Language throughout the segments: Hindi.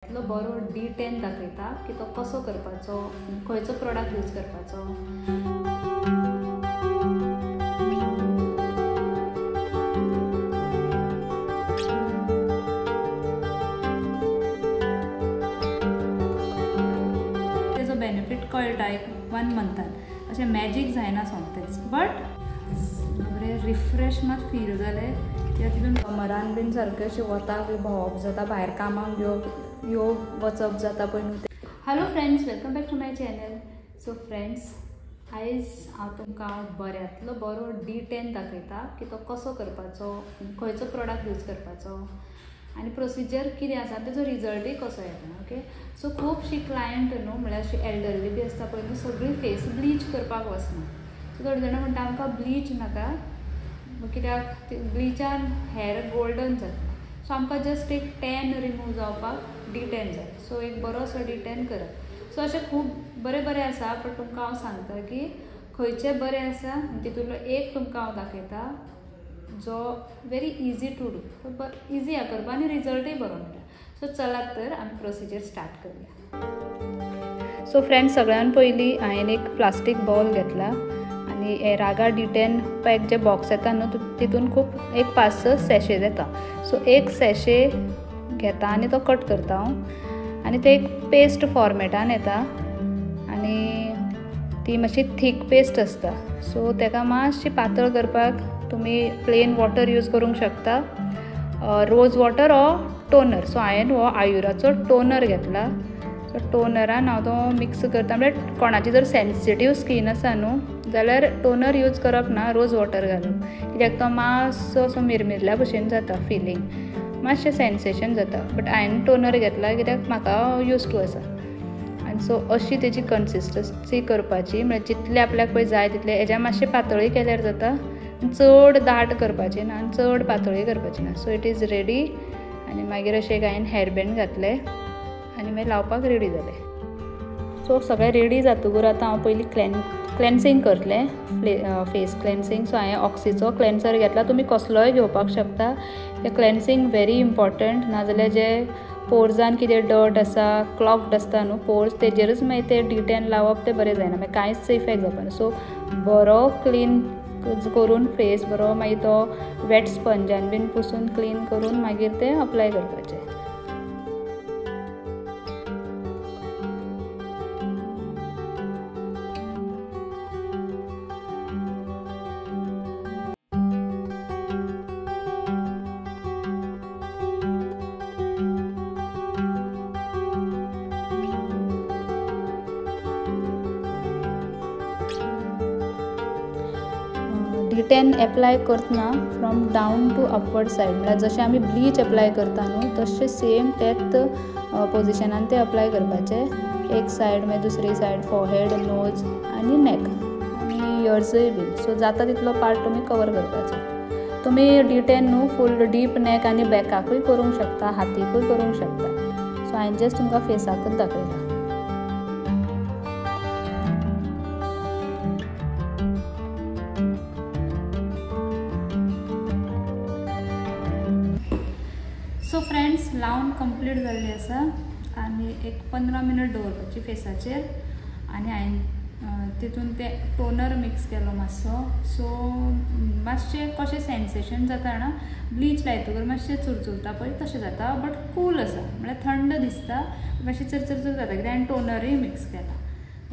इतलो बरो D10 दाखयता की तो कसो करपाचो, खंयचो प्रोडक्ट यूज करपाचो। तेजो बेनिफिट कळटा एक 1 मंथान, अशें मॅजीक जायना सोमतेच, बट बरें रिफ्रेश मात फील जालें कित्याक तितून कमरान बीन सारकें अशें वता बी भोंवप जाता, भायर कामाक यो वचप जाता पळय न्हू। Hello friends, welcome back to my channel. So friends, आयज हांव तुमकां बऱ्यांतलो बरो D10 दाखयता की तो कसो करपाचो, खंयचो प्रोडक्ट यूज करपाचो आनी प्रोसिजर कितें आसा, तेजो रिजल्टूय कसो येता। ओके, सो खुबशीं क्लायंट न्हू म्हळ्यार अशी एल्डरली बी आसता पळय न्हू, सगळीं फेस ब्लीच करपाक वचना। सो थोडे जाणां म्हणटा आमकां ब्लीच नाका कित्याक ब्लीचान हेअर गोल्डन जाता, सो आमकां जस्ट एक टॅन रिमूव जावपाक D10 जाय। सो एक बरोसो D10 करप। सो अशें खूब बरें बरें आसा, बट तुमकां हांव सांगता की खंयचें बरें आसा, तितूंतलो एक तुमकां हांव दाखयता जो very easy to do, easy आहा करपा आनी रिजल्टूय बरो मेळटा। सो चलात तर आमी प्रोसिजर स्टार्ट करूया। सो फ्रेंड्स, सगळ्यान पयलीं हांवें एक प्लास्टीक बाउल घेतला आनी हे रागा D10 पॅक जे बॉक्स येता न्हू, तितून खूब एक 5-6 सॅशेज येता। सो एक सॅशे घेता आनी तो कट करता हांव, आनी ते एक पेस्ट फॉर्मेटान येता आनी ती मातशी थीक पेस्ट आसता। सो तेका मातशी पातळ करपाक तुमी प्लेन वॉटर यूज करूंक शकता, रोज वॉटर ऑर टोनर। सो हांवें हो आयुराचो टोनर घेतला। सो टोनरान हांव तो मिक्स करता, म्हणजे कोणाची जर सेन्सिटीव स्कीन आसा न्हू जाल्यार टोनर यूज करप ना, रोज वॉटर घालून, कित्याक तो मातसो असो मिरमिरल्या भशेन जाता, फिलींग मातशें सेन्सेशन जाता। बट हांवें टोनर घेतला कित्याक म्हाका यूज टू आसा। आनी सो अशी तेजी कन्सिस्टन्सी करपाची, म्हणजे जितले आपल्याक पळय जाय तितले, हेज्या मातशें पातळूय केल्यार जाता, चड दाट करपाचें ना आनी चड पातळूय करपाचें ना। So it is ready. आनी मागीर अशें एक हांवें हेअरबँड घातलें आनी मागीर लावपाक रेडी जालें। सो सगळें रेडी जातकूर आतां हांव पयलीं क्लेन्सींग करतलें, फेस क्लेन्सींग। सो हांवें ऑक्सीचो क्लेन्सर घेतला, तुमी कसलोय घेवपाक शकता। तें क्लेन्सींग व्हेरी इम्पॉर्टंट, नाजाल्यार जे पोर्जान कितें डर्ट आसा, क्लॉग्ड आसता न्हू पोर्स, तेजेरूच मागीर तें D10 लावप तें बरें जायना, मागीर कांयच इफेक्ट जावपा ना। सो बरो क्लीन करून फेस बरो, मागीर तो वेट स्पंजान बीन पुसून क्लीन करून मागीर तें अप्लाय करपाचें। D10 एप्लाय करतना from down to upward side, म्हळ्यार जशें आमी ब्लीच एप्लाय करता न्हू तशें सेम तेच पोजिशनान ते अप्लाय करपाचें। एक सायड मागीर दुसरी सायड, फॉरहेड, नोज आनी नॅक आनी इयर्सूय बीन। सो जाता तितलो पार्ट तुमी कवर करपाचो। तुमी D10 न्हू फूल डीप नॅक आनी बॅकाकूय करूंक शकता, हातीकूय करूंक शकता। सो हांवें जस्ट तुमकां फेसाकूच दाखयला। सो फ्रेंड्स, लावन कंप्लीट जाल्ली आसा आनी एक 15 मिनट दवरपाची फेसाचेर। आनी हांवें तितून ते टोनर मिक्स केलो मातसो। सो मातशें कशें सेन्सेशन जाता ना, ब्लीच लायतकूर मातशें चुरचुरता पळय तशें जाता, बट कूल आसा, म्हळ्यार थंड दिसता, मातशें चरचर जाता कित्याक हांवें टोनरूय मिक्स केला।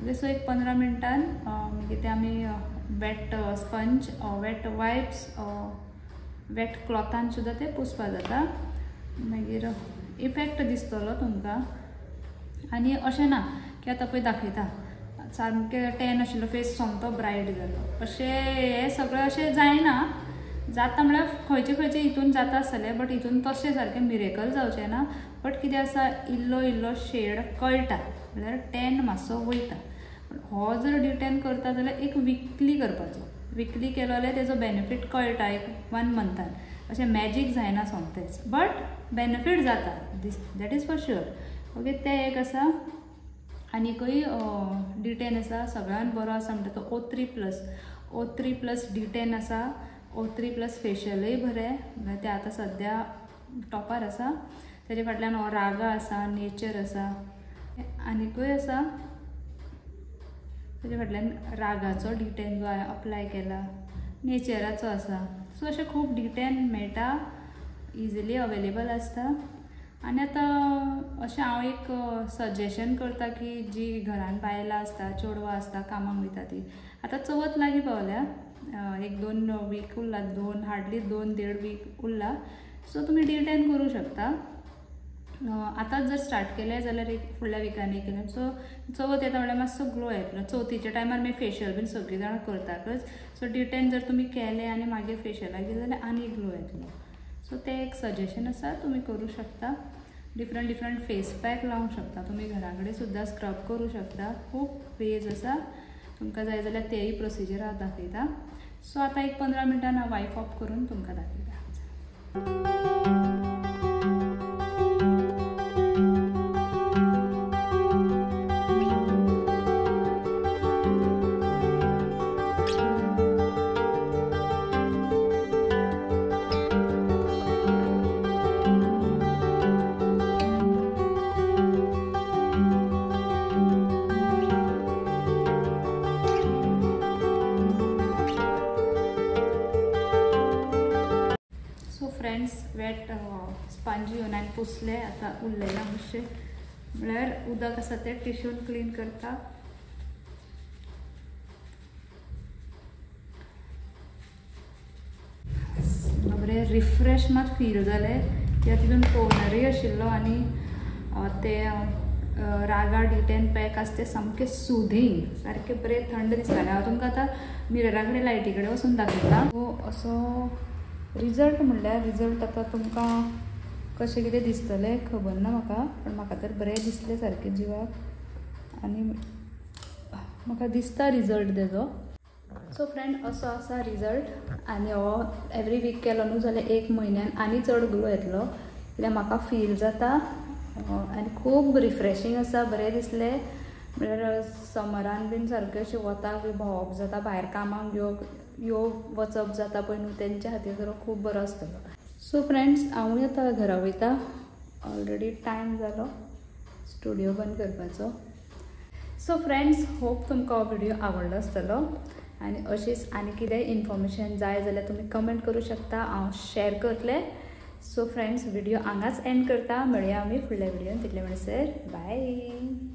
ओके, सो एक 15 मिनटान मागीर ते आमी wait sponge, wait wipes, wait क्लॉथान सुद्दां ते पुसपा जाता, मागीर इफेक्ट दिसतलो तुमकां। आनी अशें ना की आतां पळय दाखयता सामकें टॅन आशिल्लो फेस सोमतो ब्रायट जालो, अशें हें सगळें अशें जायना। जाता म्हळ्यार खंयचे हितून जाता आसतलें, बट हितून तशें सारकें मिरेकल जावचें ना। बट कितें आसा, इल्लो शेड कळटा, म्हळ्यार टॅन मातसो वयता। हो जर D10 करता जाल्यार एक वीकली करपाचो। वीकली केलो जाल्यार तेजो बेनिफीट कळटा एक 1 मंथान, अशें मॅजीक जायना सोमतेच, बट बेनिफीट जाता, that is for sure. Okay, तें एक आसा। आनीकूय D10 आसा, सगळ्यान बरो आसा म्हणटा तो O3+ D10 आसा। O3+ फेशियलूय बरें, तें आतां सद्या टॉपार आसा। तेजे फाटल्यान हो रागा आसा, नेचर आसा, आनीकूय आसा तेजे फाटल्यान रागाचो डिटेन जो हांवें अप्लाय केला, नेचराचो आसा. सो अशें खूब डिटेन मेळटा, इजिली अवेलेबल आसता. आनी आतां अशें हांव एक सजेशन करता की जी घरान बायलां आसता, चेडवां आसता, कामाक वयता ती, आतां चवथ लागीं पावल्या, 1-2 वीक उरला, हार्डली 2-1.5 वीक उरला. सो तुमी डिटेन करूं शकता. आतांच जर स्टार्ट केलें जाल्यार एक फुडल्या विकांनी केलें. सो चवथ येता म्हळ्यार मातसो ग्लो येतलो. चवथीच्या टायमार मागीर फेशियल बीन सगळीं जाणां करतातच. सो डिटेन जर तुमी केलें आनी मागीर फेशियलाक गेले जाल्यार आनी ग्लो येतलो. सो तें एक सजेशन आसा, तुमी करूं शकता. डिफरंट फेस पॅक लावंक शकता तुमी, घरा कडेन सुद्दां स्क्रब करूं शकता. खूब वेज आसा, तुमकां जाय जाल्यार तेय प्रोसिजर हांव दाखयता. सो आतां एक 15 मिनटान हांव वायप ऑफ करून तुमकां दाखयता. फ्रेंड्स, वेट स्पंज घेवन हांवें पुसले. आतां उरलेला मातशें, म्हळ्यार उदक आसा तें टिश्यून क्लीन करता. बरें रिफ्रेश मात फील जालें, कित्याक तितून टोनरय आशिल्लो आनी तें रागा डिटेन पॅक आसा तें सामकें सुदींग, सारकें बरें थंड दिसतालें. हांव तुमकां आतां मिररा कडेन लायटी कडेन वचून दाखयता. असो रिजल्ट म्हणल्यार रिजल्ट आतां तुमकां कशें कितें दिसतलें खबर ना म्हाका, पण म्हाका तर बरें दिसलें सारकें जिवाक आनी म्हाका दिसता रिजल्ट तेजो. सो फ्रेंड, असो आसा रिजल्ट. आनी हो एवरी वीक केलो न्हू जाल्यार 1 म्हयन्यान आनी चड ग्लो येतलो, कित्याक म्हाका फील जाता. आनी खूब रिफ्रेशींग आसा, बरें दिसलें. म्हळ्यार समरान बीन सारकें अशें वताक बी भोंवप जाता, भायर कामाक येवप वचप जाता पळय न्हू, तेंच्या खातीर तर खूब बरो आसतलो. सो फ्रेंड्स, हांवूय आतां घरा वयता. ऑलरेडी टायम जालो स्टुडियो बंद करपाचो. सो फ्रेंड्स, होप तुमकां हो व्हिडियो आवडलो आसतलो. आनी अशीच आनी कितेंय इन्फॉर्मेशन जाय जाल्यार तुमी कमेंट करूं शकता, हांव शेअर करतलें. सो फ्रेंड्स, व्हिडियो हांगाच एंड करता. मेळुया आमी फुडल्या व्हिडियोन. तितले म्हणसर बाय.